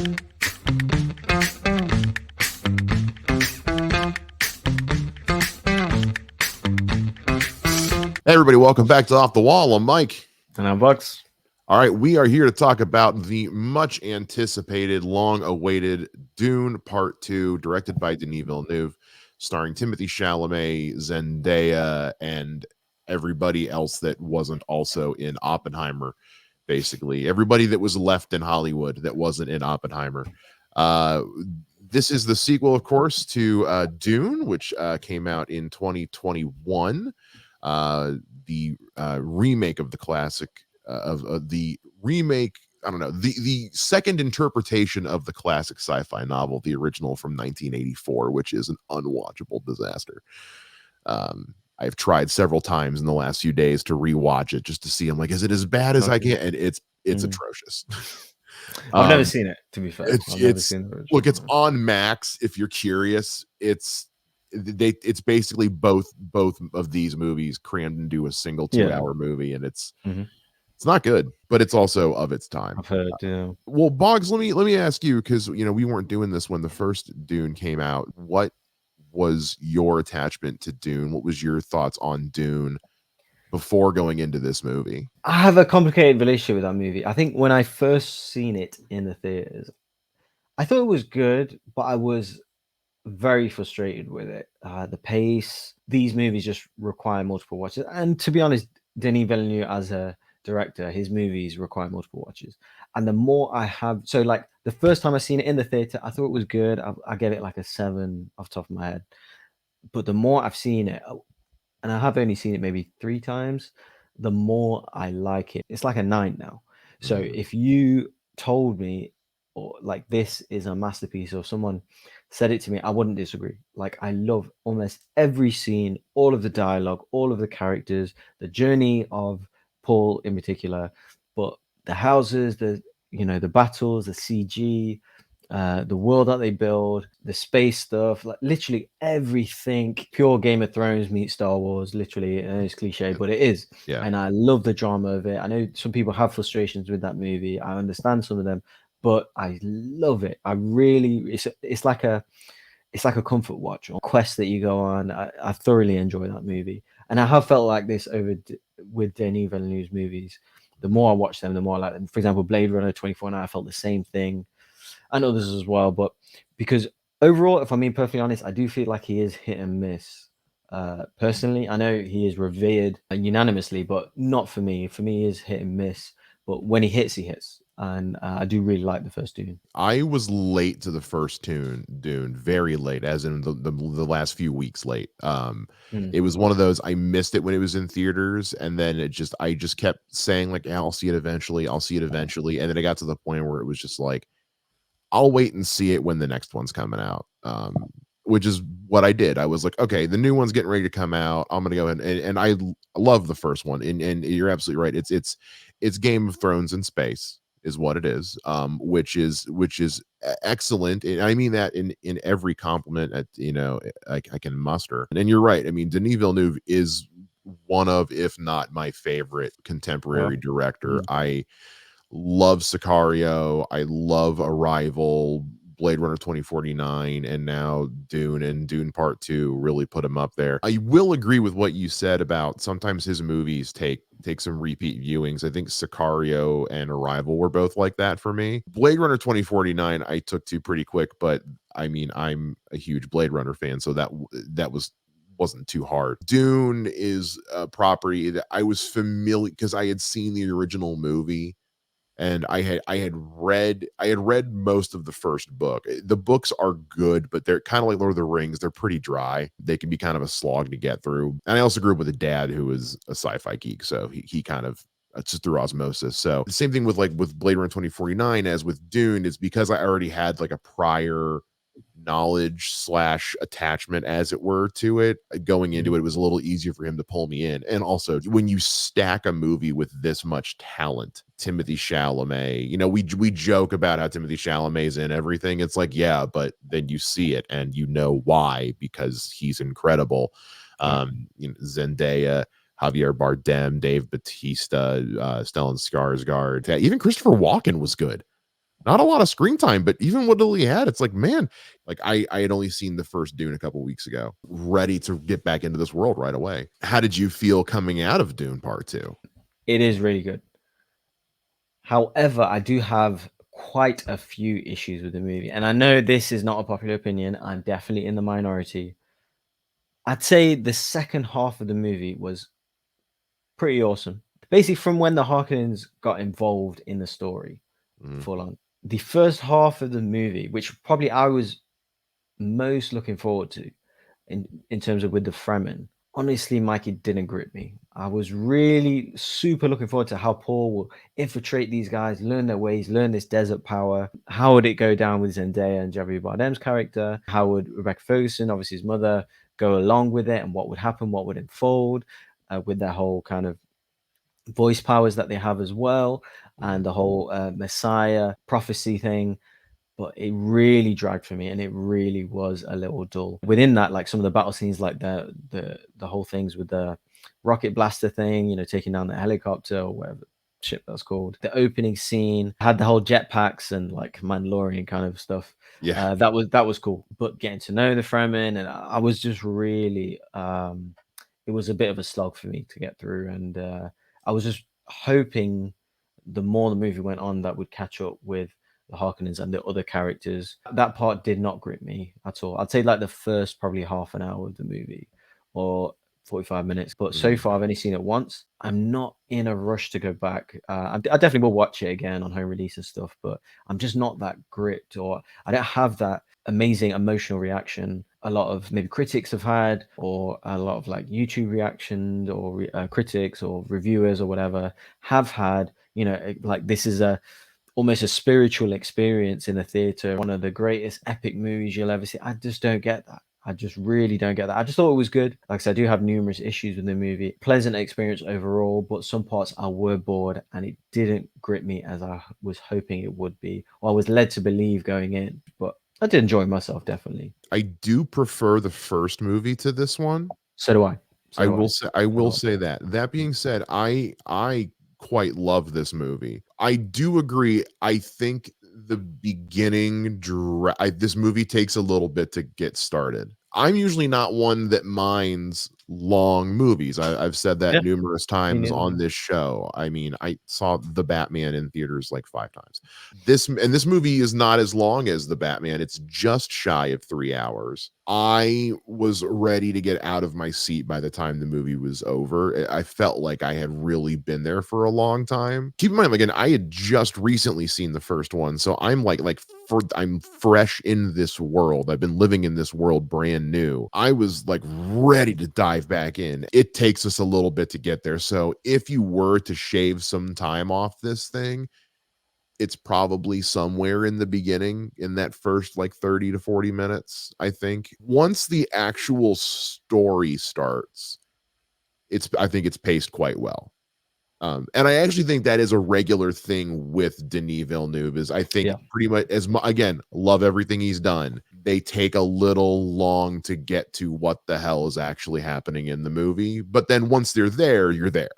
Hey everybody, welcome back to Off the Wall. I'm Mike. And I'm Bogz. All right, we are here to talk about the much anticipated, long awaited Dune Part 2, directed by Denis Villeneuve, starring Timothée Chalamet, Zendaya, and everybody else that wasn't also in Oppenheimer. Basically, everybody that was left in Hollywood that wasn't in Oppenheimer. This is the sequel, of course, to Dune, which came out in 2021. The remake of the classic of the remake. I don't know, the second interpretation of the classic sci-fi novel, the original from 1984, which is an unwatchable disaster. I've tried several times in the last few days to rewatch it just to see. I'm like, is it as bad as I can? And it's atrocious. I've never seen it, to be fair. Look, it's on Max. If you're curious, it's basically both of these movies crammed into a single 2-hour movie, and it's not good, but it's also of its time. I've heard. Well, Bogz, let me ask you, because we weren't doing this when the first Dune came out. What was your attachment to Dune? What was your thoughts on Dune before going into this movie? I have a complicated relationship with that movie. I think when I first seen it in the theaters, I thought it was good, but I was very frustrated with it. The pace. These movies just require multiple watches. And to be honest, Denis Villeneuve as a director, his movies require multiple watches. And the more I have, so like the first time I seen it in the theater, I thought it was good. I gave it like a 7 off the top of my head. But the more I've seen it, and I have only seen it maybe 3 times, the more I like it. It's like a 9 now. So if you told me, or like, this is a masterpiece, or someone said it to me, I wouldn't disagree. Like, I love almost every scene, all of the dialogue, all of the characters, the journey of Paul in particular, but the houses, the battles, the CG, the world that they build, the space stuff, like literally everything. Pure Game of Thrones meets Star Wars, literally. And it's cliche, but it is. Yeah. And I love the drama of it. I know some people have frustrations with that movie. I understand some of them, but I love it. I really, it's like a comfort watch or quest that you go on. I thoroughly enjoy that movie, and I have felt like this with Denis Villeneuve's movies. The more I watch them, the more I like them. For example, Blade Runner 2049, I felt the same thing, and others as well. But because overall, if I'm being perfectly honest, I do feel like he is hit and miss. Personally, I know he is revered unanimously, but not for me. For me, he is hit and miss. But when he hits, he hits. And I do really like the first Dune. I was late to the first Dune, very late, as in the last few weeks late. It was one of those, I missed it when it was in theaters, and then I just kept saying, like, yeah, I'll see it eventually, and then it got to the point where it was just like, I'll wait and see it when the next one's coming out. Which is what I did. I was like, okay, the new one's getting ready to come out. I'm gonna go ahead and I love the first one, and you're absolutely right. It's Game of Thrones in space is what it is, which is excellent. And I mean that in every compliment I can muster. And you're right. I mean, Denis Villeneuve is one of, if not my favorite contemporary director. I love Sicario. I love Arrival, Blade Runner 2049, and now Dune, and Dune Part 2 really put him up there. I will agree with what you said about sometimes his movies take some repeat viewings. I think Sicario and Arrival were both like that for me. Blade Runner 2049 I took to pretty quick, but I mean, I'm a huge Blade Runner fan, so that wasn't too hard. Dune is a property that I was familiar, because I had seen the original movie. And I had read most of the first book. The books are good, but they're kind of like Lord of the Rings. They're pretty dry. They can be kind of a slog to get through. And I also grew up with a dad who was a sci-fi geek, so he kind of just through osmosis. So the same thing with Blade Runner 2049 as with Dune, is because I already had like a prior knowledge / attachment, as it were, to it. Going into it was a little easier for him to pull me in. And also, when you stack a movie with this much talent, Timothée Chalamet, we joke about how Timothée Chalamet's in everything. It's like, yeah, but then you see it and you know why, because he's incredible. Zendaya, Javier Bardem, Dave Bautista, Stellan Skarsgård, even Christopher Walken was good. not a lot of screen time, but even what little he had, it's like, man, like I had only seen the first Dune a couple weeks ago, ready to get back into this world right away. How did you feel coming out of Dune Part 2? It is really good. However, I do have quite a few issues with the movie, and I know this is not a popular opinion. I'm definitely in the minority. I'd say the second half of the movie was pretty awesome. Basically, from when the Harkonnens got involved in the story, Mm, full on. The first half of the movie, which probably I was most looking forward to in terms of with the Fremen, honestly, Mike, it didn't grip me. I was really super looking forward to how Paul will infiltrate these guys, learn their ways, learn this desert power. How would it go down with Zendaya and Javier Bardem's character? How would Rebecca Ferguson, obviously his mother, go along with it, and what would happen? What would unfold with their whole kind of voice powers that they have as well, mm, and the whole Messiah prophecy thing. But it really dragged for me, and it really was a little dull. Within that, like some of the battle scenes, like the whole things with the rocket blaster thing, taking down the helicopter or whatever ship that's called. The opening scene had the whole jetpacks and like Mandalorian kind of stuff. yeah. That was cool. But getting to know the Fremen, and I was just really, it was a bit of a slog for me to get through, and I was just hoping the more the movie went on that would catch up with the Harkonnens and the other characters. That part did not grip me at all. I'd say like the first probably half an hour of the movie or 45 minutes. But so Mhm. far, I've only seen it once. I'm not in a rush to go back. I definitely will watch it again on home release and stuff, but I'm just not that gripped, or I don't have that amazing emotional reaction a lot of maybe critics have had, or a lot of like YouTube reactions or critics or reviewers or whatever have had. Like this is a almost a spiritual experience in the theater, one of the greatest epic movies you'll ever see. I just don't get that. I just really don't get that. I just thought it was good. Like I said, I do have numerous issues with the movie. Pleasant experience overall, but some parts I were bored and it didn't grip me as I was hoping it would be, or I was led to believe going in. But I did enjoy myself, definitely. I do prefer the first movie to this one. So do I. So I do will I. say I A will lot. say that. That being said, I quite love this movie. I do agree. I think the beginning this movie takes a little bit to get started. I'm usually not one that minds long movies. I've said that Yeah, numerous me times neither. on this show. I mean, I saw The Batman in theaters like 5 times. This movie is not as long as The Batman. It's just shy of 3 hours. I was ready to get out of my seat by the time the movie was over. I felt like I had really been there for a long time. Keep in mind, again, I had just recently seen the first one, so I'm fresh in this world. I've been living in this world brand new. I was like ready to dive back in. It takes us a little bit to get there. So if you were to shave some time off this thing, it's probably somewhere in the beginning in that first like 30 to 40 minutes, I think. Once the actual story starts, I think it's paced quite well. And I actually think that is a regular thing with Denis Villeneuve is I think Yeah, pretty much again, love everything he's done. They take a little long to get to what the hell is actually happening in the movie, but then once they're there, you're there.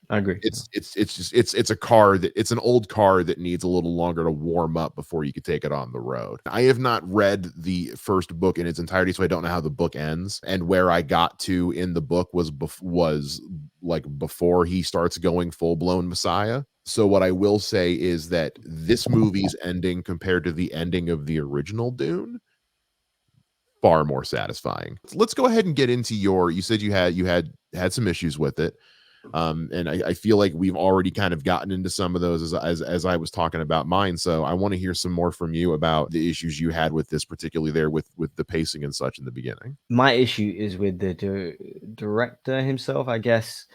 I agree. It's a car that it's an old car that needs a little longer to warm up before you could take it on the road. I have not read the first book in its entirety, so I don't know how the book ends. And where I got to in the book was like before he starts going full blown Messiah. So what I will say is that this movie's ending compared to the ending of the original Dune, far more satisfying. Let's go ahead and get into you said you had some issues with it. And I feel like we've already kind of gotten into some of those as I was talking about mine. So I want to hear some more from you about the issues you had with this, particularly there with the pacing and such in the beginning. My issue is with the director himself, I guess.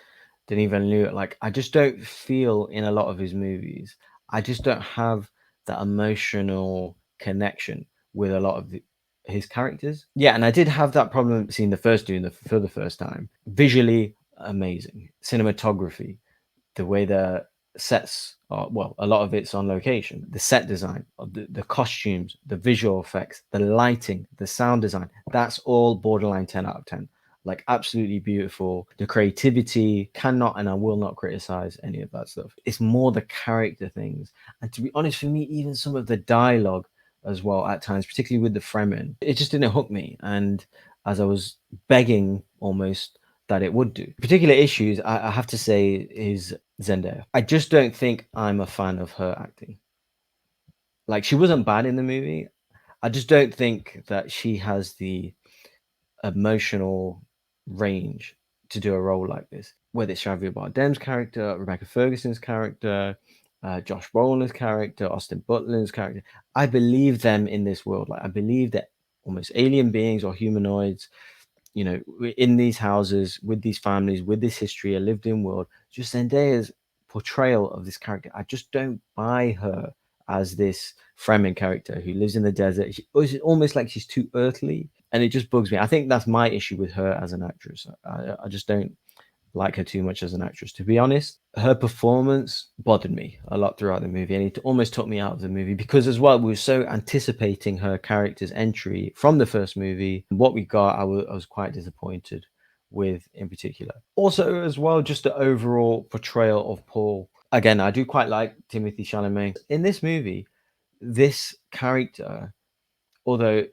Denis Villeneuve, like I just don't feel in a lot of his movies. I just don't have that emotional connection with a lot of his characters. Yeah, and I did have that problem seeing the first Dune for the first time. Visually amazing, cinematography, the way the sets are, well, a lot of it's on location, the set design, the costumes, the visual effects, the lighting, the sound design, that's all borderline 10 out of 10. like absolutely beautiful. The creativity cannot and I will not criticize any of that stuff. It's more the character things. And to be honest, for me, even some of the dialogue as well at times, particularly with the Fremen, it just didn't hook me. And as I was begging almost that it would do. Particular issues, I have to say, is Zendaya. I just don't think I'm a fan of her acting. Like, she wasn't bad in the movie. I just don't think that she has the emotional range to do a role like this. Whether it's Xavier Bardem's character, Rebecca Ferguson's character, Josh Brolin's character, Austin Butler's character, I believe them in this world. Like, I believe that almost alien beings or humanoids, you know, in these houses with these families, with this history, a lived-in world. Just Zendaya's portrayal of this character, I just don't buy her as this Fremen character who lives in the desert. It's almost like she's too earthly, and it just bugs me. I think that's my issue with her as an actress. I just don't like her too much as an actress, to be honest. Her performance bothered me a lot throughout the movie, and it almost took me out of the movie because, as well, we were so anticipating her character's entry from the first movie. What we got, I was quite disappointed with in particular. Also, as well, just the overall portrayal of Paul. Again, I do quite like Timothy Chalamet. In this movie, this character, although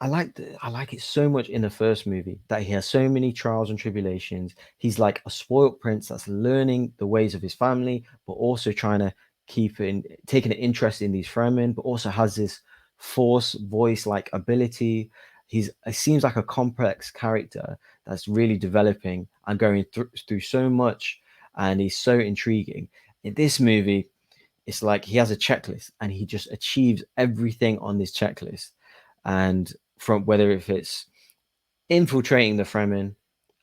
I like it so much in the first movie that he has so many trials and tribulations. He's like a spoilt prince that's learning the ways of his family, but also trying to taking an interest in these Fremen, but also has this force voice like ability. It seems like a complex character that's really developing and going through so much, and he's so intriguing. In this movie, it's like he has a checklist and he just achieves everything on this checklist. And from whether if it's infiltrating the Fremen,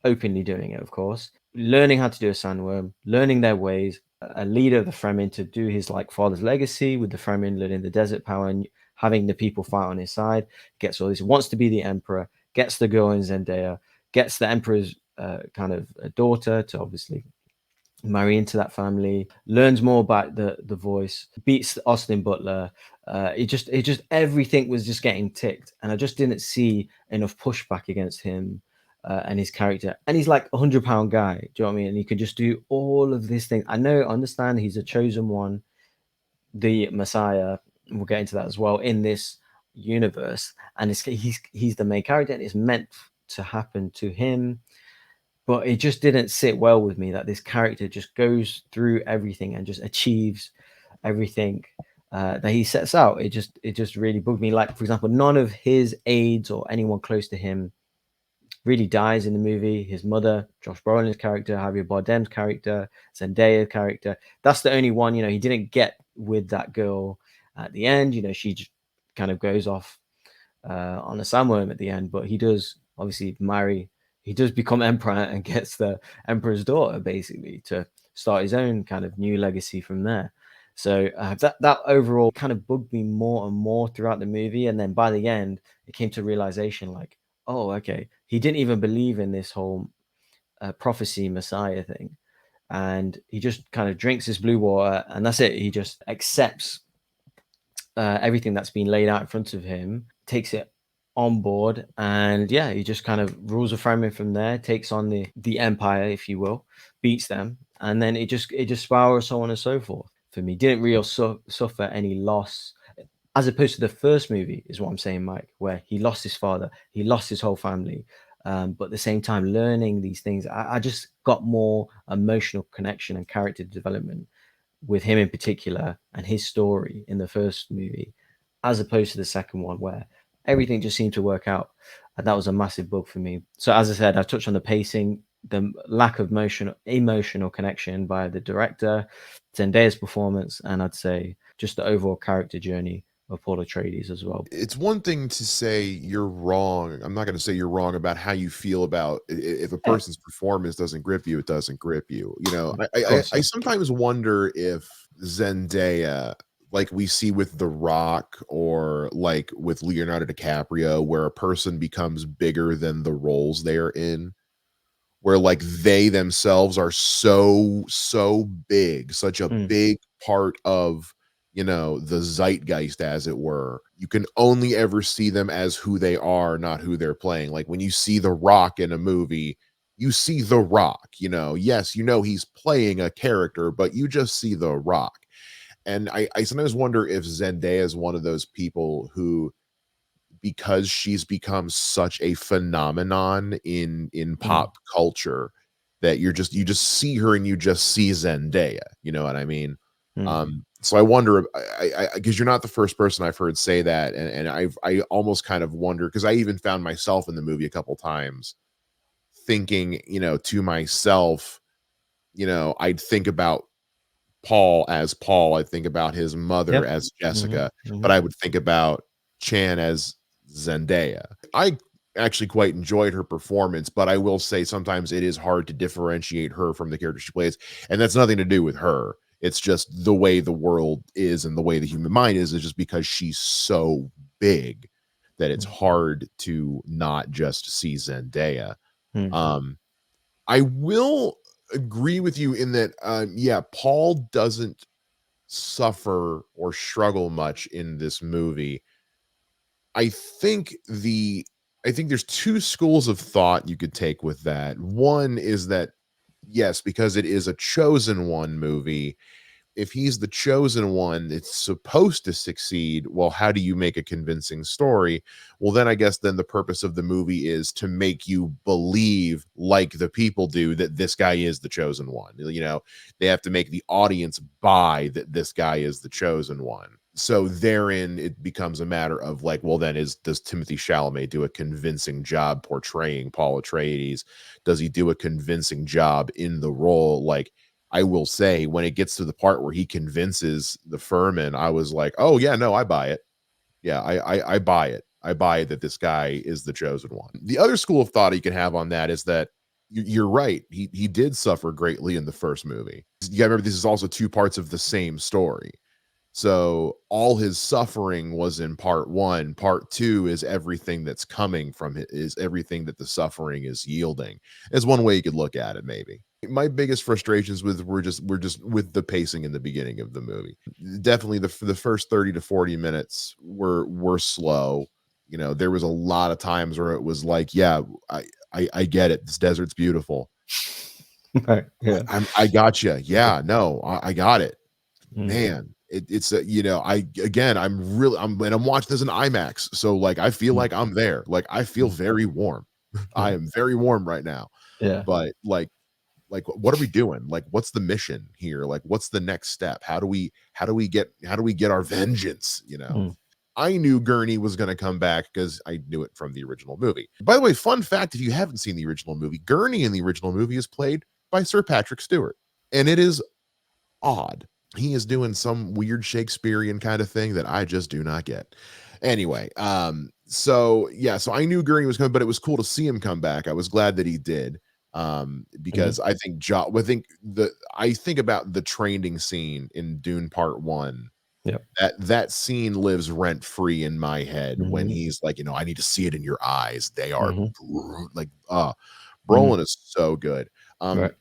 openly doing it, of course, learning how to do a sandworm, learning their ways, a leader of the Fremen to do his like father's legacy with the Fremen learning the desert power and having the people fight on his side, gets all this, wants to be the emperor, gets the girl in Zendaya, gets the emperor's kind of daughter to obviously marry into that family, learns more about the voice, beats Austin Butler. It just everything was just getting ticked, and I just didn't see enough pushback against him and his character. And he's like £100 guy. Do you know what I mean? And he could just do all of this thing. Understand he's a chosen one, the Messiah. We'll get into that as well in this universe, and he's the main character, and it's meant to happen to him, but it just didn't sit well with me that this character just goes through everything and just achieves everything that he sets out. It just really bugged me. Like, for example, none of his aides or anyone close to him really dies in the movie. His mother, Josh Brolin's character, Javier Bardem's character, Zendaya's character. That's the only one, he didn't get with that girl at the end. She just kind of goes off on a sandworm at the end, but he does obviously marry. He does become emperor and gets the emperor's daughter basically to start his own kind of new legacy from there. So that overall kind of bugged me more and more throughout the movie, and then by the end, it came to realization like, oh, okay, he didn't even believe in this whole prophecy Messiah thing, and he just kind of drinks this blue water, and that's it. He just accepts everything that's been laid out in front of him, takes it on board, and yeah, he just kind of rules the Fremen from there, takes on the empire, if you will, beats them, and then it just spirals, so on and so forth. For me, didn't really suffer any loss as opposed to the first movie, is what I'm saying, Mike, where he lost his father, he lost his whole family, but at the same time learning these things. I just got more emotional connection and character development with him in particular and his story in the first movie, as opposed to the second one where everything just seemed to work out. And that was a massive bug for me. So as I said, I touched on the pacing, the lack of emotional connection by the director, Zendaya's performance, and I'd say just the overall character journey of Paul Atreides as well. It's one thing to say you're wrong. I'm not going to say you're wrong about how you feel about if a Yeah, person's performance doesn't grip you, it doesn't grip you. of course, I yeah. sometimes wonder if Zendaya, like we see with The Rock or like with Leonardo DiCaprio, where a person becomes bigger than the roles they are in, where like they themselves are so big, such a Mm, big part of the zeitgeist, as it were, you can only ever see them as who they are, not who they're playing. Like when you see The Rock in a movie, you see The Rock, you know. Yes, you know he's playing a character, but you just see The Rock. And I sometimes wonder if Zendaya is one of those people who, because she's become such a phenomenon in Mm, pop culture, that you just see her and you just see Zendaya, you know what I mean? mm. So I wonder, because you're not the first person I've heard say that, and I almost kind of wonder, because I even found myself in the movie a couple times thinking, you know, to myself, you know, I'd think about Paul as Paul, I think about his mother Yep. as Mhm, Jessica, but mhm. I would think about Chan as Zendaya. I actually quite enjoyed her performance, but I will say sometimes it is hard to differentiate her from the character she plays, and that's nothing to do with her. It's just the way the world is and the way the human mind is just because she's so big that it's Mm, hard to not just see Zendaya. mm. Um, I will agree with you in that, yeah, Paul doesn't suffer or struggle much in this movie. I think the I think there's two schools of thought you could take with that. One is that, yes, because it is a chosen one movie, if he's the chosen one, it's supposed to succeed. Well, how do you make a convincing story? Well, then I guess then the purpose of the movie is to make you believe, like the people do, that this guy is the chosen one. You know, they have to make the audience buy that this guy is the chosen one. So therein it becomes a matter of like, well, then does Timothy Chalamet do a convincing job portraying Paul Atreides? Does he do a convincing job in the role? Like, I will say, when it gets to the part where he convinces the Furman, I was like, "Oh yeah, no, I buy it. Yeah, I buy it. I buy that this guy is the chosen one." The other school of thought you can have on that is that you're right. He did suffer greatly in the first movie. You gotta remember, this is also two parts of the same story. So all his suffering was in part one. Part two is everything that's coming from it, is everything that the suffering is yielding. Is one way you could look at it, maybe. My biggest frustrations were just with the pacing in the beginning of the movie. Definitely the first 30 to 40 minutes were slow. You know, there was a lot of times where it was like, yeah, I get it. This desert's beautiful. Right. Yeah. I got you. Yeah, no, I got it. Mm, Man, it's a, you know, I again, I'm watching this in IMAX, so like I feel mm, like I'm there. Like I feel mm, very warm. I mm. am very warm right now. Yeah. But like what are we doing? Like what's the mission here? Like what's the next step? How do we get our vengeance, you know? Mm. I knew Gurney was going to come back because I knew it from the original movie. By the way, fun fact, if you haven't seen the original movie, Gurney in the original movie is played by Sir Patrick Stewart. And it is odd. He is doing some weird Shakespearean kind of thing that I just do not get. Anyway, so yeah, so I knew Gurney was coming, but it was cool to see him come back. I was glad that he did. Mhm. Because I think about the training scene in Dune Part 1. Yep. That scene lives rent free in my head when Mhm. he's like, you know, I need to see it in your eyes. They are Mhm. like, Mhm. Brolin is so good. Right.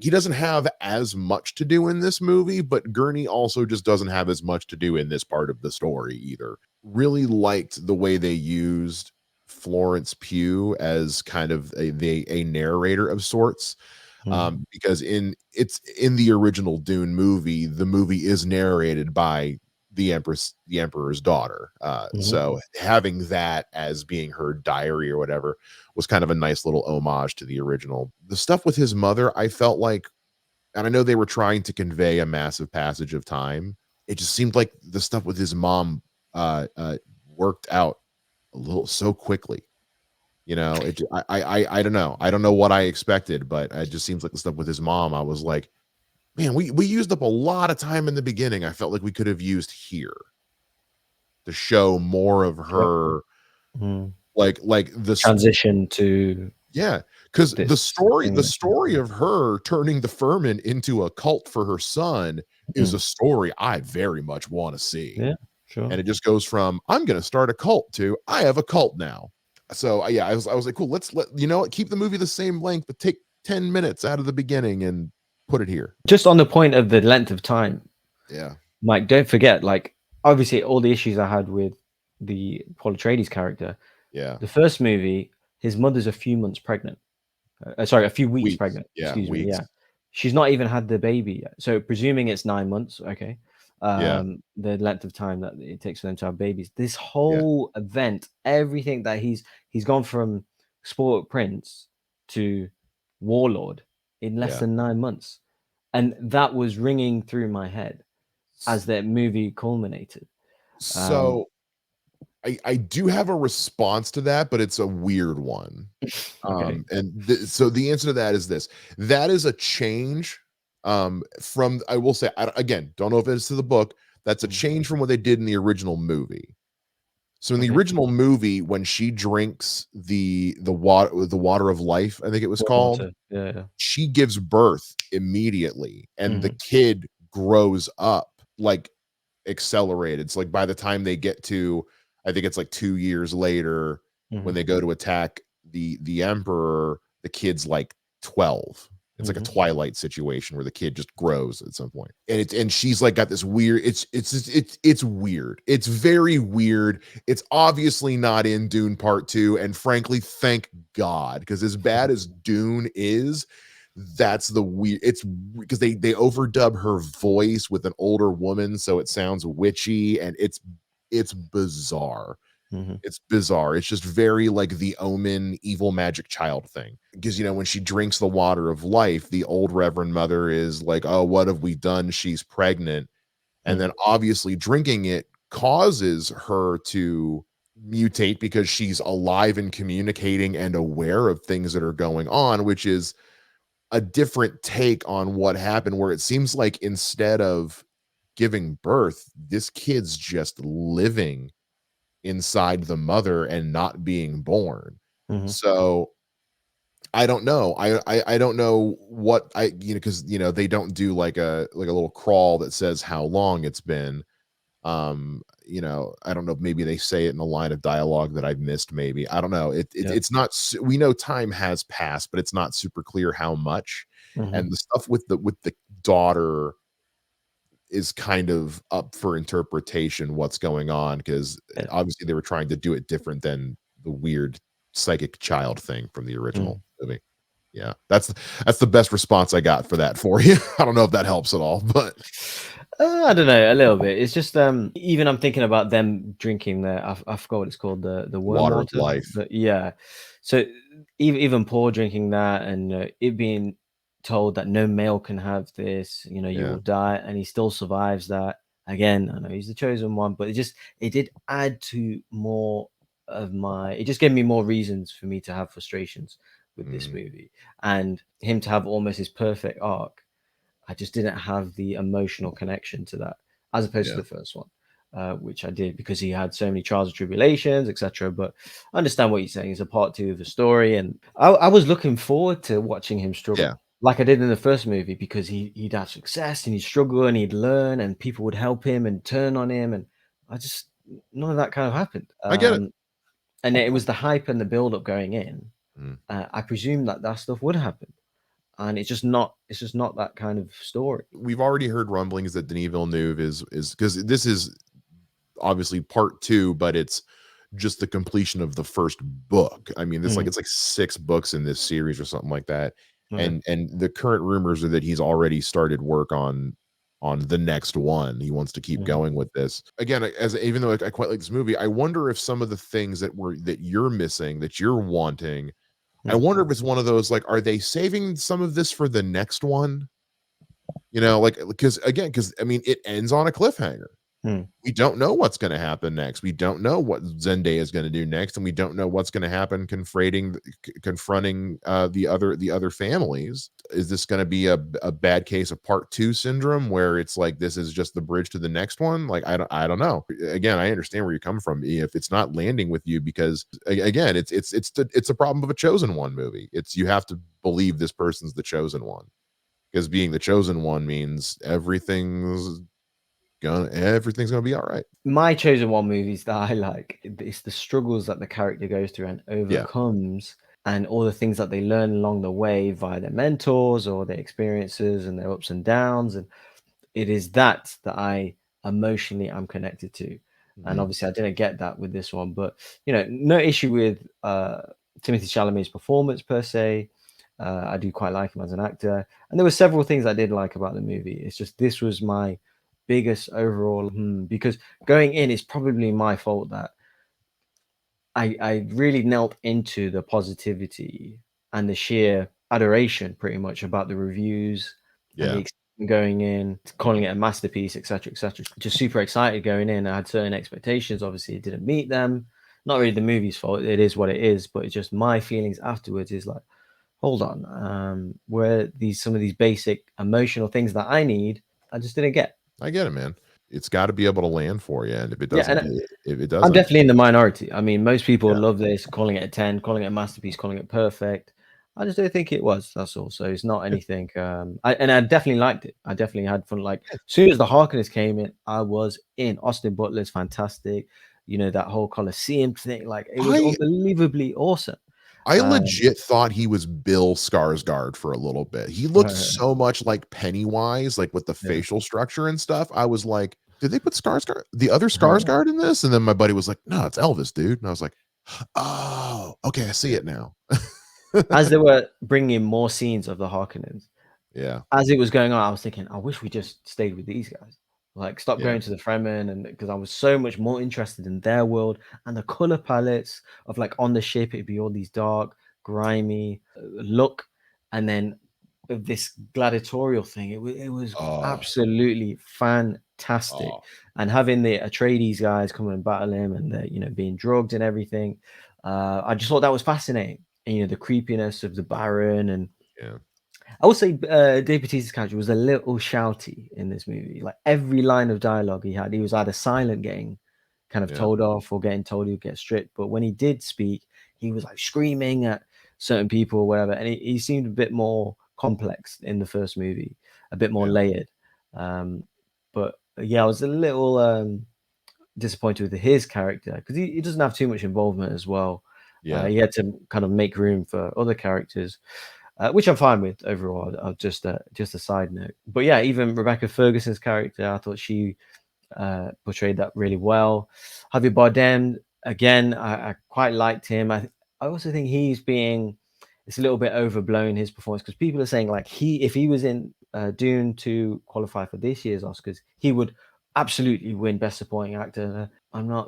He doesn't have as much to do in this movie, but Gurney also just doesn't have as much to do in this part of the story either. Really liked the way they used Florence Pugh as kind of a narrator of sorts. Mm. Because in the original Dune movie, the movie is narrated by the Emperor's daughter. Mhm. So having that as being her diary or whatever was kind of a nice little homage to the original. The stuff with his mother, I felt like, and I know they were trying to convey a massive passage of time. It just seemed like the stuff with his mom worked out a little so quickly. You know, I don't know. I don't know what I expected, but it just seems like the stuff with his mom. I was like, man, we used up a lot of time in the beginning. I felt like we could have used here to show more of Sure. her, Mm. like this. Transition to Yeah, because the this story thing the that she's story of her turning the Furman into a cult for her son is a mm. story I very much want to see. Yeah, sure. And it just goes from I'm going to start a cult to I have a cult now. So yeah, I was like, cool. Let's keep the movie the same length, but take 10 minutes out of the beginning and put it here. Just on the point of the length of time, Yeah. Mike, don't forget, like, obviously all the issues I had with the Paul Atreides character. Yeah. The first movie, his mother's a few months pregnant. Sorry, a few weeks Weeks. pregnant. Yeah, Excuse me. weeks. Yeah, she's not even had the baby yet. So presuming it's 9 months, okay. Yeah, The length of time that it takes for them to have babies. This yeah, whole event, everything that he's gone from spoiled prince to warlord in less yeah. than 9 months, and that was ringing through my head S as that movie culminated. Um, so, I do have a response to that, but it's a weird one. okay. So the answer to that is this. That is a change, from I will say, again, don't know if it's to the book. That's a Mhm. change from what they did in the original movie. So in the Okay. original movie, when she drinks the water of life, I think it was War called, water. Yeah. Yeah. she gives birth immediately, and the Mhm. kid grows up, like, accelerated. So, like, by the time they get to, I think it's like 2 years later, when Mhm. they go to attack the emperor, the kid's like 12. It's like a Mhm. Twilight situation where the kid just grows at some point. And she's like got this weird, it's weird. It's very weird. It's obviously not in Dune Part 2, and frankly, thank God, because as bad as Dune is, that's the weird, it's because they overdub her voice with an older woman, so it sounds witchy, and it's bizarre. Mhm. It's bizarre. It's just very like the Omen evil magic child thing. Because when she drinks the water of life, the old Reverend Mother is like, "Oh, what have we done? She's pregnant." And then Mhm. obviously drinking it causes her to mutate because she's alive and communicating and aware of things that are going on, which is a different take on what happened, where it seems like instead of giving birth, this kid's just living inside the mother and not being born. Mhm. So I don't know. I don't know what because they don't do like a little crawl that says how long it's been. I don't know, maybe they say it in a line of dialogue that I've missed, maybe. I don't know. Yeah. It's not we know time has passed, but it's not super clear how much. Mhm. And the stuff with the daughter is kind of up for interpretation, what's going on, because Yeah. obviously they were trying to do it different than the weird psychic child thing from the Mm. original movie. Yeah, that's the best response I got for that for you. I don't know if that helps at all, but I don't know, a little bit. It's just even I'm thinking about them drinking I forgot what it's called, the worm water of water. life. But yeah, so even Paul drinking that, and it being told that no male can have this, you Yeah, will die, and he still survives that. Again, I know he's the chosen one, but it did add to more of my. It just gave me more reasons for me to have frustrations with this mm, movie, and him to have almost his perfect arc. I just didn't have the emotional connection to that, as opposed to yeah, the first one, which I did because he had so many trials and tribulations, etc. But I understand what you're saying. It's a part two of the story, and I was looking forward to watching him yeah. struggle, like I did in the first movie, because he'd have success and he'd struggle and he'd learn, and people would help him and turn on him, and I just none of that kind of happened. I get it. And it was the hype and the build up going in. Mm. I presumed that that stuff would happen, and it's just not that kind of story. We've already heard rumblings that Denis Villeneuve is because this is obviously part 2, but it's just the completion of the first book. I mean, Mhm. it's like 6 books in this series or something like that. Okay. And the current rumors are that he's already started work on the next one. He wants to keep Mhm. going with this. Again, as even though I quite like this movie, I wonder if some of the things that you're missing, that you're wanting, I Mm. wonder if it's one of those, like, are they saving some of this for the next one? Like, because I mean, it ends on a cliffhanger. Mm. We don't know what's gonna happen next. We don't know what Zendaya is gonna do next, and we don't know what's gonna happen confronting, the other families. Is this gonna be a bad case of part 2 syndrome, where it's like, this is just the bridge to the next one? Like, I don't know. Again, I understand where you're coming from. If it's not landing with you, because again, it's a problem of a chosen one movie. It's, you have to believe this person's the chosen one, because being the chosen one means everything's gonna be all right. My chosen one movies that I like, it's the struggles that the character goes through and Yeah. overcomes, and all the things that they learn along the way via their mentors or their experiences and their ups and downs. And it is that I emotionally am connected to. And Mhm. obviously I didn't get that with this one. But no issue with Timothy Chalamet's performance per se. I do quite like him as an actor, and there were several things I did like about the movie. It's just this was my biggest overall because going in, it's probably my fault that I really knelt into the positivity and the sheer adoration pretty much about the reviews and the Yeah. going in, calling it a masterpiece, etc., etc. Just super excited going in. I had certain expectations. Obviously, it didn't meet them. Not really the movie's fault. It is what it is. But it's just my feelings afterwards is like, hold on, where some of these basic emotional things that I need, I just didn't get. I get it, man. It's gotta be able to land for you, and if it Yeah, doesn't and do it if it I'm doesn't, definitely in the minority. I mean, most people yeah. love this, calling it a 10, calling it a masterpiece, calling it perfect. I just don't think it was. That's all. So it's not Yeah, anything. I definitely liked it. I definitely had fun. Like yeah. as soon as the Harkonnens came in, I was in. Austin Butler's fantastic. That whole Coliseum thing, like it was I unbelievably awesome. I Um, legit thought he was Bill Skarsgård for a little bit. He looked right, so much like Pennywise, like, with the yeah, facial structure and stuff. I was like, "Did they put the other right, Skarsgård in this?" And then my buddy was like, "No, it's Elvis, dude." And I was like, "Oh, okay, I see yeah. it now." As they were bringing more scenes of the Harkonnens, Yeah, as it was going on, I was thinking, I wish we just stayed with these guys. Like, stop yeah, going to the Fremen, and because I was so much more interested in their world and the color palettes of like on the ship, it'd be all these dark, grimy look, and then this gladiatorial thing. It was oh, absolutely fantastic, oh, and having the Atreides guys come and battle him, and the being drugged and everything. I just thought that was fascinating. And the creepiness of the Baron and yeah, I will say Dave Bautista's character was a little shouty in this movie. Like every line of dialogue he was either silent, getting kind of yeah, told off, or getting told he would get stripped. But when he did speak, he was like screaming at certain people or whatever. And he seemed a bit more complex in the first movie, a bit more yeah, layered. But yeah, I was a little disappointed with his character because he doesn't have too much involvement as well. yeah, He had to kind of make room for other characters, which I'm fine with overall. Just a side note, but yeah, even Rebecca Ferguson's character, I thought she portrayed that really well. Javier Bardem, again, I quite liked him. I also think it's a little bit overblown, his performance, because people are saying like if he was in Dune to qualify for this year's Oscars, he would absolutely win Best Supporting Actor. I'm not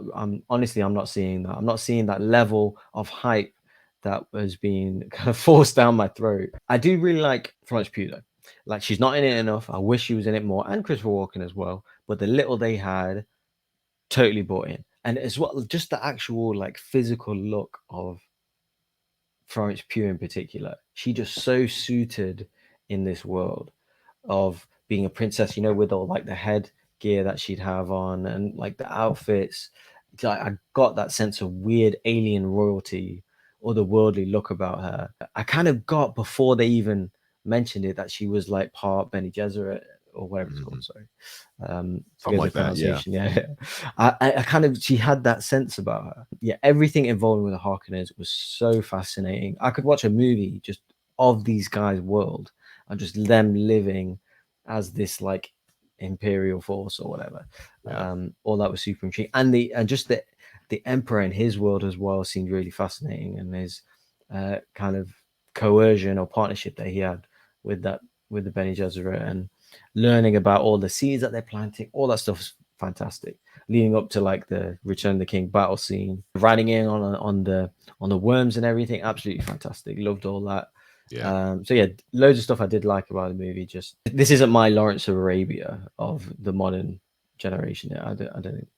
seeing that. I'm not seeing that level of hype that was being kind of forced down my throat. I do really like Florence Pugh though. Like she's not in it enough. I wish she was in it more, and Christopher Walken as well. But the little they had, totally bought in. And as well, just the actual like physical look of Florence Pugh in particular, she just so suited in this world of being a princess, with all like the head gear that she'd have on and like the outfits. Like I got that sense of weird alien royalty, otherworldly look about her. I kind of got before they even mentioned it that she was like part Bene Gesserit or whatever it's called. mhm. Sorry, Something forget the like that, yeah, pronunciation. Yeah, I kind of she had that sense about her. Yeah, everything involved with the Harkonnens was so fascinating. I could watch a movie just of these guys' world and just them living as this like imperial force or whatever. yeah, All that was super intriguing, and just the emperor in his world as well seemed really fascinating, and his kind of coercion or partnership that he had with that with the Bene Gesserit, and learning about all the seeds that they're planting, all that stuff's fantastic. Leading up to like the Return of the King battle scene, riding in on the worms and everything, absolutely fantastic. Loved all that. yeah. So yeah, loads of stuff I did like about the movie. Just this isn't my Lawrence of Arabia of the modern generation. Yeah, I don't think.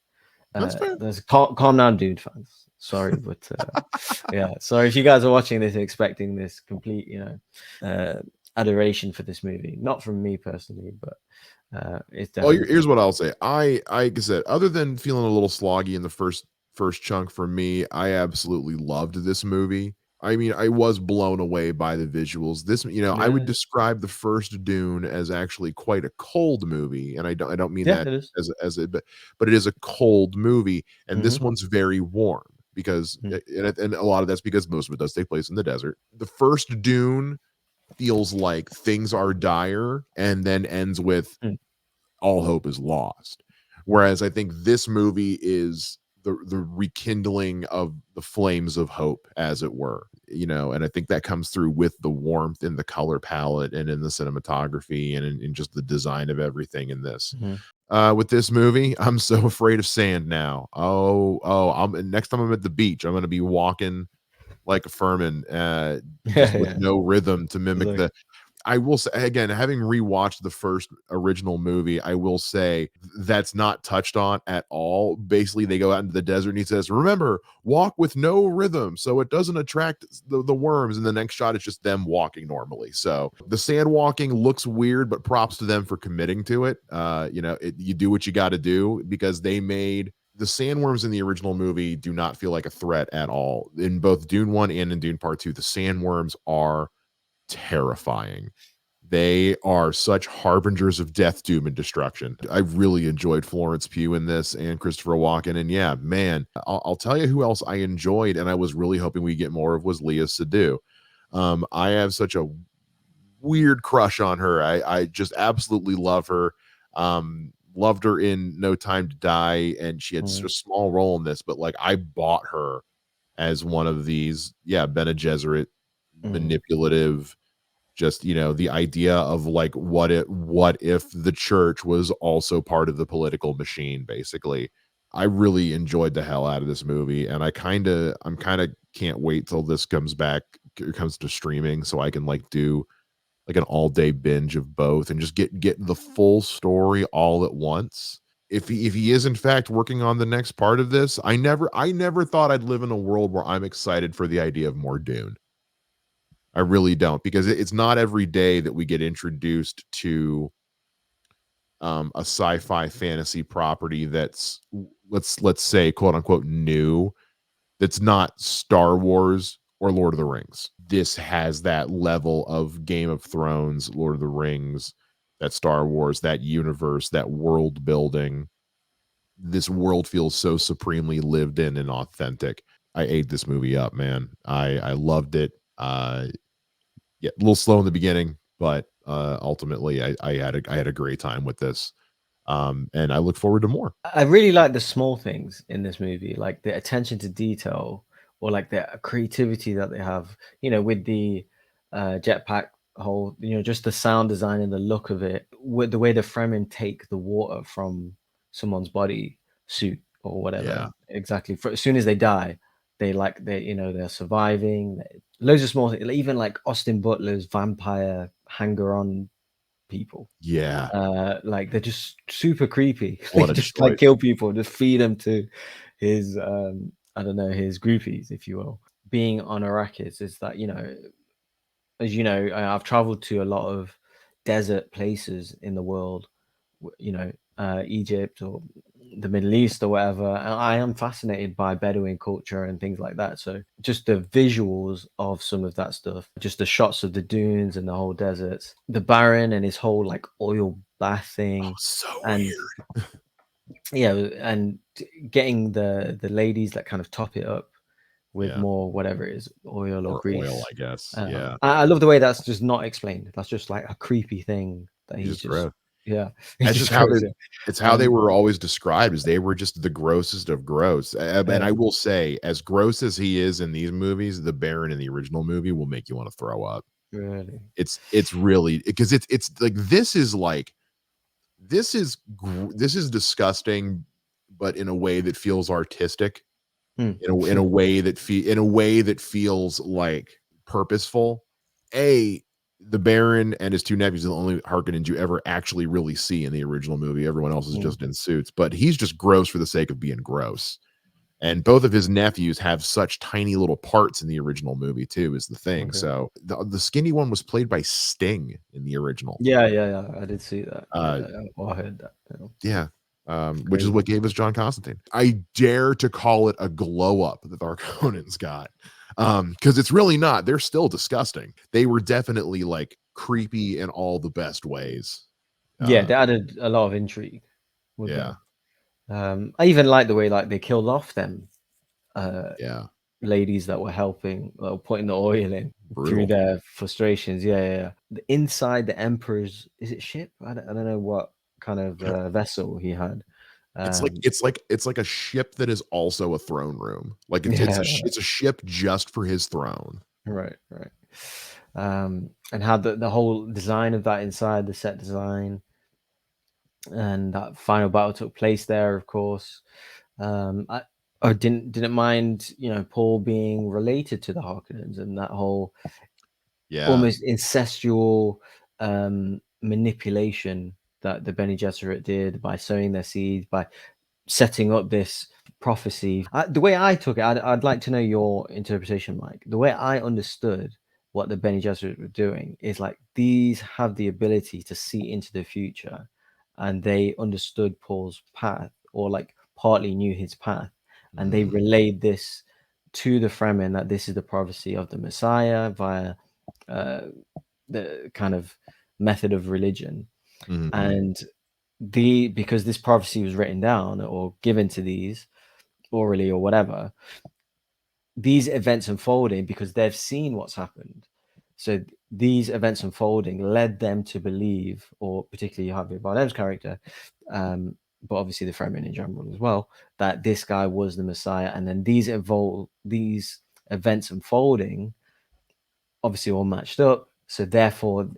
That's fair. There's calm down, dude, fans. Sorry, but yeah, sorry if you guys are watching this and expecting this complete, adoration for this movie. Not from me personally, but it's Well, definitely from. here's what I'll say. Like I said, other than feeling a little sloggy in the first chunk for me, I absolutely loved this movie. I mean, I was blown away by the visuals. I would Yeah, describe the first Dune as actually quite a cold movie, and I don't mean yeah, that it is. but it is a cold movie, and Mm-hmm. this one's very warm because and a lot of that's because most of it does take place in the desert. The first Dune feels like things are dire and then ends with all hope is lost. Whereas I think this movie is the rekindling of the flames of hope, as it were, and I think that comes through with the warmth in the color palette and in the cinematography and in just the design of everything in this. Mhm. With this movie, I'm so afraid of sand now. Next time I'm at the beach, I'm gonna be walking like a Furman, just Yeah, with yeah. no rhythm to mimic Like, the I will say again, having rewatched the first original movie, I will say that's not touched on at all. Basically, they go out into the desert and he says, "Remember, walk with no rhythm so it doesn't attract the worms." And the next shot is just them walking normally. So the sand walking looks weird, but props to them for committing to it. You do what you got to do because they made the sandworms in the original movie do not feel like a threat at all. In both Dune 1 and in Dune Part 2, the sandworms are terrifying. They are such harbingers of death, doom, and destruction. I really enjoyed Florence Pugh in this and Christopher Walken. And yeah, man, I'll tell you who else I enjoyed and I was really hoping we get more of was Leah Seydoux. I have such a weird crush on her. I just absolutely love her. Loved her in No Time to Die, and she had such mm, a small role in this, but like I bought her as one of these, yeah, Bene Gesserit mm. manipulative, just the idea of like what if the church was also part of the political machine, basically. I really enjoyed the hell out of this movie, and I'm kind of can't wait till this comes to streaming so I can like do like an all day binge of both and just get the full story all at once. If he is in fact working on the next part of this, I never thought I'd live in a world where I'm excited for the idea of more Dune. I really don't, because it's not every day that we get introduced to a sci-fi fantasy property that's let's say quote unquote new, that's not Star Wars or Lord of the Rings. This has that level of Game of Thrones, Lord of the Rings, that Star Wars, that universe, that world building. This world feels so supremely lived in and authentic. I ate this movie up, man. I loved it. Yeah, a little slow in the beginning, but ultimately I had a great time with this. And I look forward to more. I really like the small things in this movie, like the attention to detail or like the creativity that they have, with the jetpack whole, just the sound design and the look of it, with the way the Fremen take the water from someone's body suit or Yeah. whatever. Exactly. As soon as they die, they're surviving. Loads of small things, even like Austin Butler's vampire hanger on people. Yeah. Like they're just super creepy. They What a just like choice. kill people, just feed them to his I don't know, his groupies, if you will. Being on Arrakis is that, as you know, I've traveled to a lot of desert places in the world, Egypt or the Middle East or whatever. And I am fascinated by Bedouin culture and things like that. So just the visuals of some of that stuff, just the shots of the dunes and the whole deserts, the Baron and his whole like oil bath Oh, thing, so and weird. and getting the ladies that kind of top it up with Yeah. more whatever it is, oil or Or oil, grease. I guess. Yeah. I love the way that's just not explained. That's just like a creepy thing that He's he just just, gross. yeah, he That's just just how they throws in. it's how they Um, were always described, as they were just the grossest of gross. And yeah, I will say, as gross as he is in these movies, the Baron in the original movie will make you want to throw up. really. It's really because it's like this is disgusting, but in a way that feels artistic, Hmm. in a way that feels like purposeful. A The Baron and his two nephews are the only Harkonnens you ever actually really see in the original movie. Everyone else is Hmm. just in suits, but he's just gross for the sake of being gross. And both of his nephews have such tiny little parts in the original movie too, is the thing. Okay. So the skinny one was played by Sting in the original. Yeah, yeah, yeah. I did see that. Uh, Yeah, or I heard that. Yeah. Yeah, which is Crazy. what gave us John Constantine. I dare to call it a glow up that our Conan's got, because it's really not. They're still disgusting. They were definitely like creepy in all the best ways. Yeah, Uh, they added a lot of intrigue with yeah, them. I even like the way like they killed off them uh yeah, ladies that were helping, putting the oil in through brutal. their frustrations. Yeah, yeah, yeah. Inside the Emperor's, is it ship? I don't know what kind of vessel he had. It's like a ship that is also a throne room. Like Yeah, it's a ship just for his throne. right, right. And how the whole design of that inside, the set design, and that final battle took place there, of course. I didn't mind, Paul being related to the Harkonnens and that whole Yeah. almost incestual manipulation that the Bene Gesserit did by sowing their seeds, by setting up this prophecy. The way I took it, I'd like to know your interpretation, Mike. The way I understood what the Bene Gesserit were doing is like these have the ability to see into the future, and they understood Paul's path, or like partly knew his path, and they Mhm. relayed this to the Fremen that this is the prophecy of the Messiah via uh, the kind of method of religion. Mhm. And because this prophecy was written down or given to these orally or whatever, these events unfolding because they've seen what's happened. So these events unfolding led them to believe, or particularly Javier Bardem's character, but obviously the Fremen in general as well, that this guy was the Messiah. And then these events unfolding obviously all matched up. So therefore,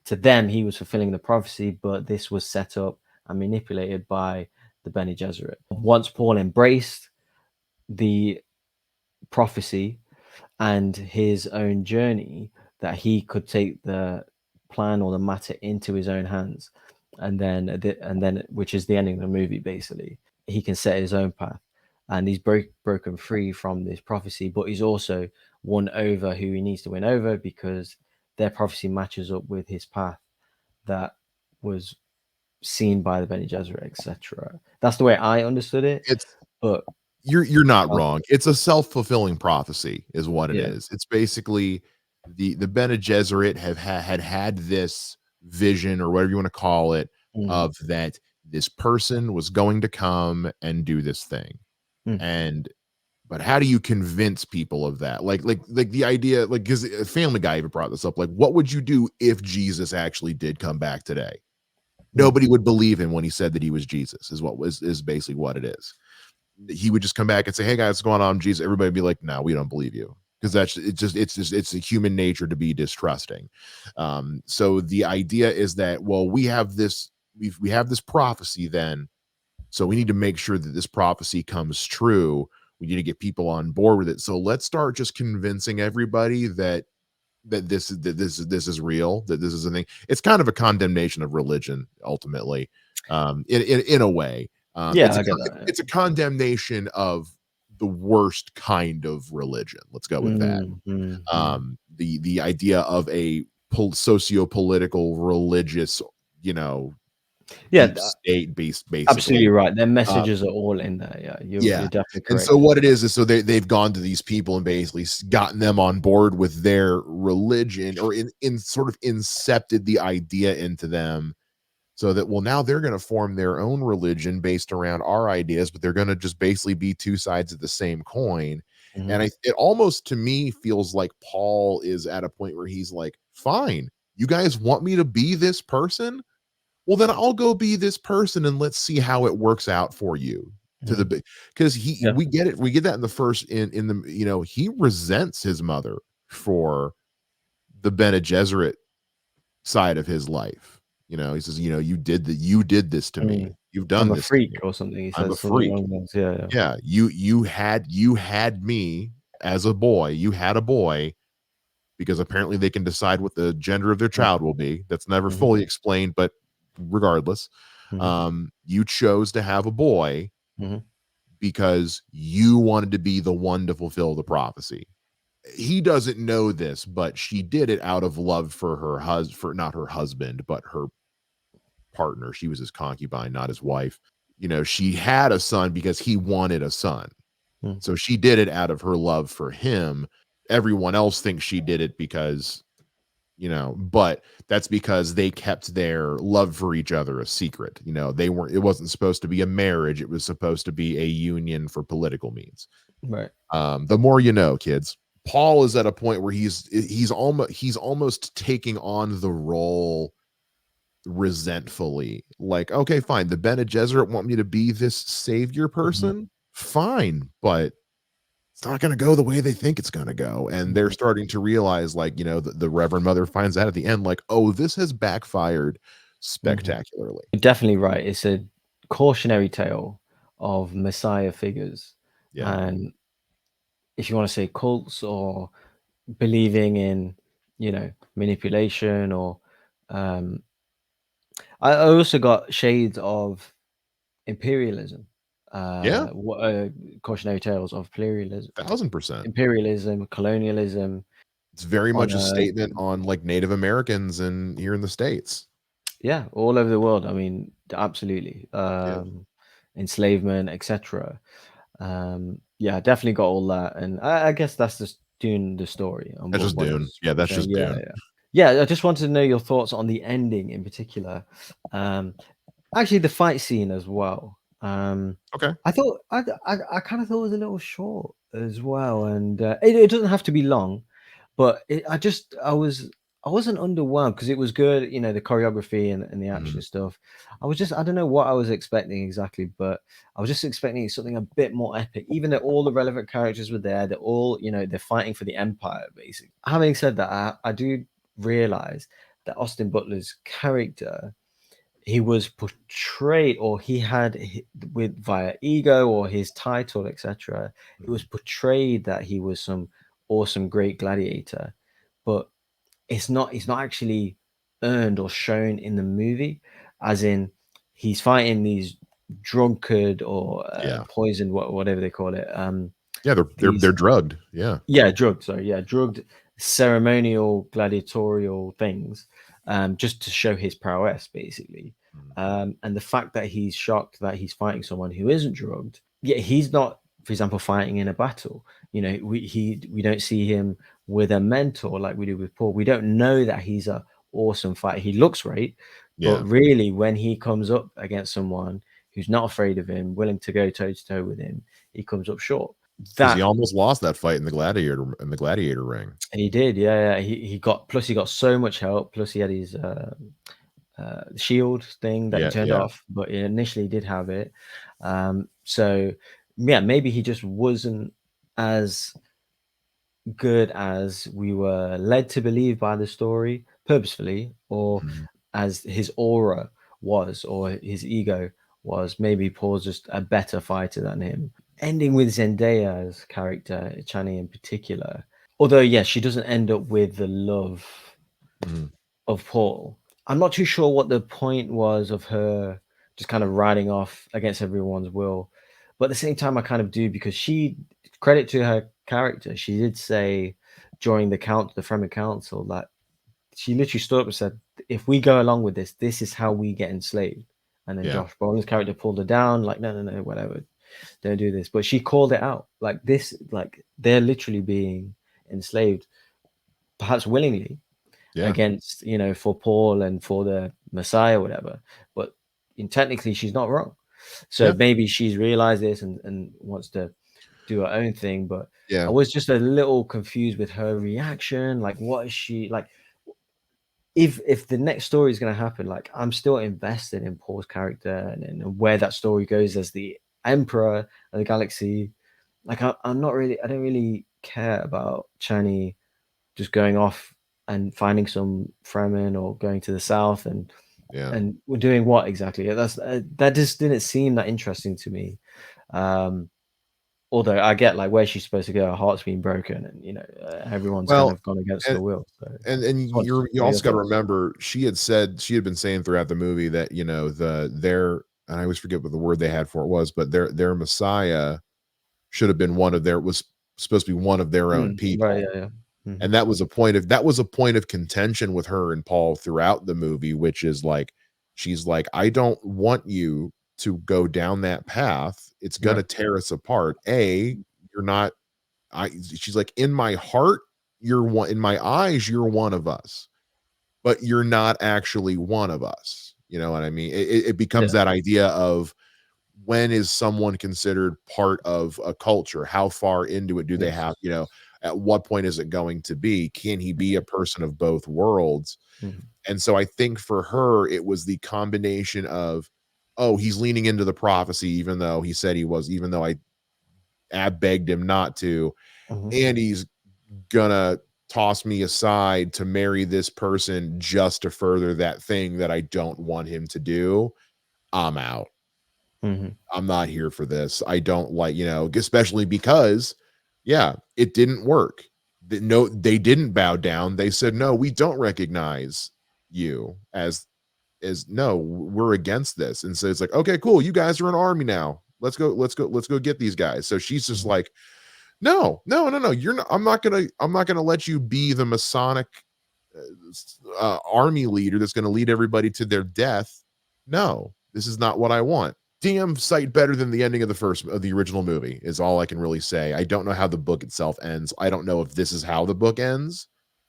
to them he was fulfilling the prophecy, but this was set up and manipulated by the Bene Gesserit. Once Paul embraced the prophecy and his own journey, that he could take the plan or the matter into his own hands, and then which is the ending of the movie. Basically, he can set his own path, and he's broken free from this prophecy, but he's also won over who he needs to win over because their prophecy matches up with his path that was seen by the Bene Gesserit, etc. That's the way I understood it. It's But you're not wrong. It's a self-fulfilling prophecy is what it yeah. is. It's basically the Bene Gesserit had this vision or whatever you want to call it Mm, of that this person was going to come and do this thing. mm, And but how do you convince people of that? Like the idea, like because Family Guy even brought this up. Like, what would you do if Jesus actually did come back today? mm, Nobody would believe him when he said that he was Jesus. Is basically what it is. He would just come back and say, "Hey guys, what's going on, Jesus?" Everybody would be like, "No, we don't believe you." Because it's a human nature to be distrusting. So the idea is that we have this prophecy then, so we need to make sure that this prophecy comes true. We need to get people on board with it. So let's start just convincing everybody that this is real, that this is a thing. It's kind of a condemnation of religion, ultimately, in a way. yeah, I get that. Yeah. It's a condemnation of the worst kind of religion. Let's go with that. Mm, mm, mm. The idea of a socio-political religious, you know, Yeah, deep state based, absolutely basically. right. Their Uh, messages are all in there. Yeah, you're yeah. definitely And so correct. what it is so they've gone to these people and basically gotten them on board with their religion, or in sort of incepted the idea into them, so that now they're going to form their own religion based around our ideas, but they're going to just basically be two sides of the same coin. Hmm. And it almost to me feels like Paul is at a point where he's like, fine, you guys want me to be this person, well then I'll go be this person and let's see how it works out for you. To Hmm. the because Yeah. we get that in the first, in the, he resents his mother for the Bene Gesserit side of his life. He says, you did this to me, Mm. you've I'm done a this to freak me, or something. He I'm a says something freak. along those. Yeah, yeah. Yeah, you had me as a boy, because apparently they can decide what the gender of their Mm, child will be. That's never mhm, fully explained, but regardless, mhm, you chose to have a boy mhm, because you wanted to be the one to fulfill the prophecy. He doesn't know this, but she did it out of love for her husband, for not her husband, but her partner. She was his concubine, not his wife. She had a son because he wanted a son. mm. So she did it out of her love for him. Everyone else thinks she did it because, but that's because they kept their love for each other a secret. It wasn't supposed to be a marriage. It was supposed to be a union for political means. Right. The more you know, kids. Paul is at a point where he's almost taking on the role resentfully, like, okay, fine, the Bene Gesserit want me to be this savior Mhm, person, fine, but it's not going to go the way they think it's going to go. And they're mhm, starting to realize, like, the Reverend Mother finds out at the end, like, oh, this has backfired mhm. spectacularly. You're definitely right. It's a cautionary tale of messiah figures, Yeah. and if you wanna say cults or believing in, manipulation or, um I also got shades of imperialism, Yeah. what, cautionary tales of imperialism 1000%. colonialism It's very on much a a statement on, like, Native Americans and here in the States. yeah, all over the world. I mean, absolutely. Yeah. Enslavement, etc. Yeah, I definitely got all that, and I guess that's just doing the story on That's just what Dune. it's Yeah, that's portraying. just Yeah, Dune. yeah, yeah. I just wanted to know your thoughts on the ending in particular. Um, Actually, the fight scene as well. Okay. I thought I kind of thought it was a little short as well, and it doesn't have to be long, but I wasn't underwhelmed because it was good, the choreography and the action Mhm. stuff. I don't know what I was expecting exactly, but I was just expecting something a bit more epic. Even though all the relevant characters were there, they're all they're fighting for the empire basically. Having said that, I do realize that Austin Butler's character he was portrayed or he had with via ego or his title etc it was Mhm. portrayed that he was some awesome great gladiator but it's not actually earned or shown in the movie as in he's fighting these drunkard or Yeah. poisoned whatever they call it Yeah, they're these drugged. Yeah. yeah, drugged. Sorry, yeah, drugged ceremonial gladiatorial things, just to show his prowess, basically. Mhm. And the fact that he's shocked that he's fighting someone who isn't drugged, yet he's not, for example, fighting in a battle. We don't see him with a mentor like we do with Paul. We don't know that he's a awesome fighter. He looks great, but Yeah. really, when he comes up against someone who's not afraid of him, willing to go toe to toe with him, he comes up short. 'Cause he That almost lost that fight in the gladiator ring. He did, yeah, yeah. He got so much help. Plus, he had his shield thing that he Yeah, turned yeah. off, but he initially did have it. So yeah, maybe he just wasn't as good as we were led to believe by the story, purposefully, or Mhm. as his aura was, or his ego was. Maybe Paul's just a better fighter than him. Ending with Zendaya's character, Chani in particular. Although, yeah, she doesn't end up with the love Mhm. of Paul. I'm not too sure what the point was of her just kind of riding off against everyone's will. But at the same time, I kind of do because credit to her character, she did say during the Fremen Council, that she literally stood up and said, if we go along with this, this is how we get enslaved. And then Yeah. Josh Brolin's character pulled her down, like, no, no, no, whatever, don't do this. But she called it out, like this, like they're literally being enslaved, perhaps willingly, Yeah. against for Paul and for the Messiah, whatever. But technically, she's not wrong. So Yeah. maybe she's realized this and wants to do her own thing. But I Yeah. was just a little confused with her reaction. Like, what is she like? If the next story is going to happen, like I'm still invested in Paul's character and where that story goes as the Emperor of the Galaxy. Like I'm not really, I don't really care about Chani just going off and finding some Fremen or going to the south Yeah. and we're doing what exactly? That just didn't seem that interesting to me. Um, Although I get like where she's supposed to go, her heart's been broken, and everyone's kind Well, of gone against her and will. So, and just want you to hear your also gotta thoughts. remember, she had been saying throughout the movie that, their and I always forget what the word they had for it was, but their Messiah should have been was supposed to be one of their own Right, people. yeah, yeah. Hmm. And that was a point of contention with her and Paul throughout the movie, which is like, she's like, "I don't want you to go down that path. It's gonna Right. tear us apart. You're not she's like, "In my heart, you're one in my eyes, you're one of us, but you're not actually one of us." You know what I mean? It becomes Yeah. that idea of when is someone considered part of a culture? How far into it do they Yes. have, at what point is it going to be? Can he be a person of both worlds? Mhm. And so I think for her, it was the combination of, oh, he's leaning into the prophecy, even though he said he was, even though I begged him not to, Mhm. and he's gonna toss me aside to marry this person just to further that thing that I don't want him to do. I'm out. Mhm. I'm not here for this. I don't like, especially because, yeah, it didn't work. No, they didn't bow down. They said, no, we don't recognize you as no, we're against this. And so it's like, okay, cool. You guys are an army now. Let's go get these guys. So she's just Mhm. like, no, no, no, no. You're not, I'm not gonna let you be the Masonic army leader that's gonna lead everybody to their death. No, this is not what I want. Damn sight better than the ending of the original movie is all I can really say. I don't know how the book itself ends. I don't know if this is how the book ends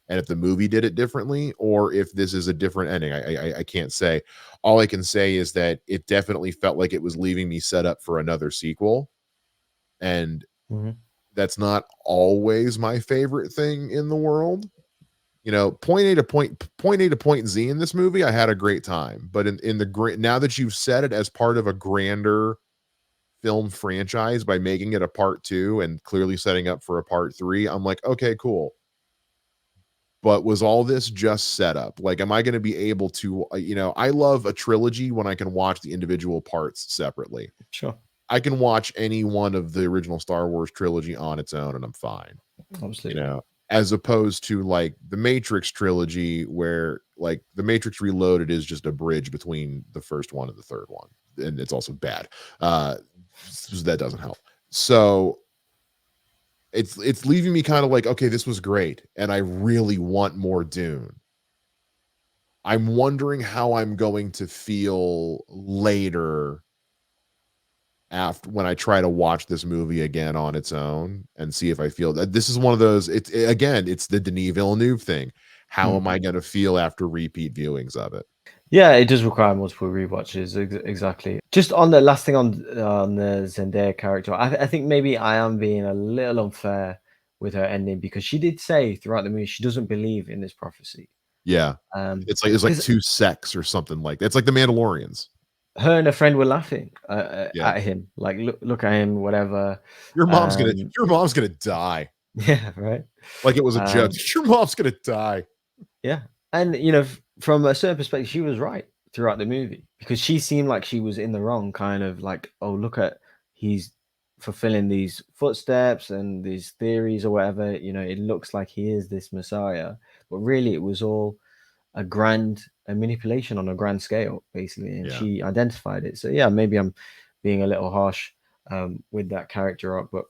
and if the movie did it differently or if this is a different ending. I can't say. All I can say is that it definitely felt like it was leaving me set up for another sequel, and Mhm. that's not always my favorite thing in the world. Point A to point Z in this movie, I had a great time. But in the great now that you've said it as part of a grander film franchise by making it a part two and clearly setting up for a part three, I'm like, okay, cool. But was all this just set up? Like, am I going to be able to, I love a trilogy when I can watch the individual parts separately. Sure. I can watch any one of the original Star Wars trilogy on its own and I'm fine. you Absolutely. know, as opposed to like the Matrix trilogy, where like the Matrix Reloaded is just a bridge between the first one and the third one, and it's also bad. Uh, that doesn't help. So it's leaving me kind of like, okay, this was great, and I really want more Dune. I'm wondering how I'm going to feel later after when I try to watch this movie again on its own and see if I feel that this is one of those. Again, it's the Denis Villeneuve thing. How Mm. am I going to feel after repeat viewings of it? Yeah, it does require multiple rewatches. Exactly. Just on the last thing on the Zendaya character, I think maybe I am being a little unfair with her ending because she did say throughout the movie she doesn't believe in this prophecy. Yeah, it's like Because two sex or something like that. It's like the Mandalorians. her and a friend were laughing Yeah, at him, like look at him, whatever. your mom's gonna Um, your mom's gonna die. yeah, right. Like it was a joke. Um, Your mom's gonna die. Yeah, and from a certain perspective, she was right throughout the movie because she seemed like she was in the wrong, kind of like, oh, look at he's fulfilling these footsteps and these theories or whatever. It looks like he is this Messiah, but really it was all a manipulation on a grand scale, basically, and Yeah, she identified it. So yeah, maybe I'm being a little harsh with that character arc, but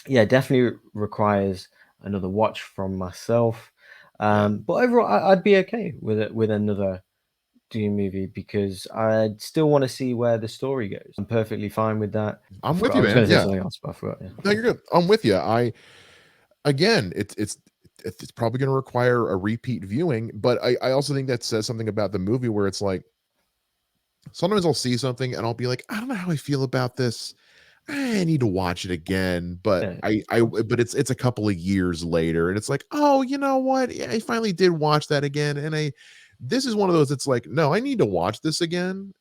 yeah, definitely requires another watch from myself. yeah. But overall, I'd be okay with it with another Dune movie because I'd still want to see where the story goes. I'm perfectly fine with that. I I'm with forgot I you, was man. going to say Yeah. something else, but I forgot. Yeah. No, you're good. I'm with you. I again, it's probably going to require a repeat viewing, but I also think that says something about the movie where it's like sometimes I'll see something and I'll be like, I don't know how I feel about this. I need to watch it again, but Yeah, I of course. but it's a couple of years later and it's like, "Oh, you know what? Yeah, I finally did watch that again." And this is one of those it's like, "No, I need to watch this again."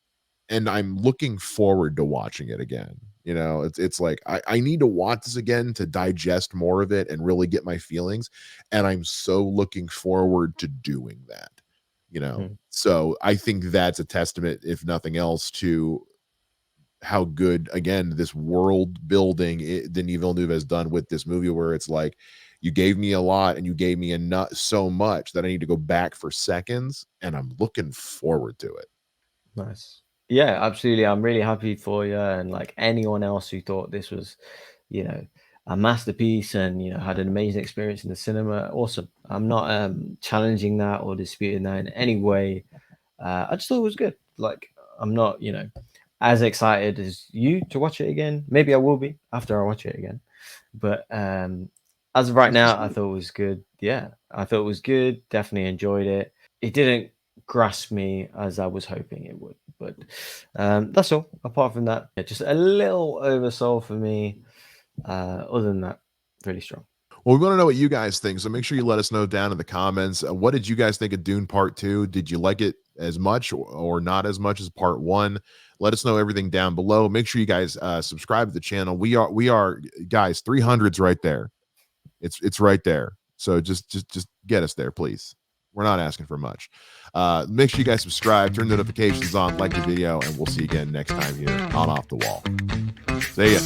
And I'm looking forward to watching it again. It's like I need to watch this again to digest more of it and really get my feelings. And I'm so looking forward to doing that. Mhm. So I think that's a testament, if nothing else, to how good again this world building Denis Villeneuve has done with this movie, where it's like you gave me a lot and you gave me enough so much that I need to go back for seconds, and I'm looking forward to it. Nice. Yeah, absolutely. I'm really happy for you and like anyone else who thought this was, you know, a masterpiece and had an amazing experience in the cinema. Awesome. I'm not challenging that or disputing that in any way. I just thought it was good. Like I'm not, as excited as you to watch it again. Maybe I will be after I watch it again. But as of right As you now, I should. thought it was good. Yeah, I thought it was good. Definitely enjoyed it. It didn't grasp me as I was hoping it would. But that's all. Apart from that, just a little oversold for me. Other than that, really strong. Well, we want to know what you guys think, so make sure you let us know down in the comments. What did you guys think of Dune Part 2? Did you like it as much or not as much as Part 1? Let us know everything down below. Make sure you guys subscribe to the channel. We are guys, 300's right there. It's right there. So just get us there, please. We're not asking for much. Make sure you guys subscribe, turn notifications on, like the video, and we'll see you again next time here on Off the Wall. See ya.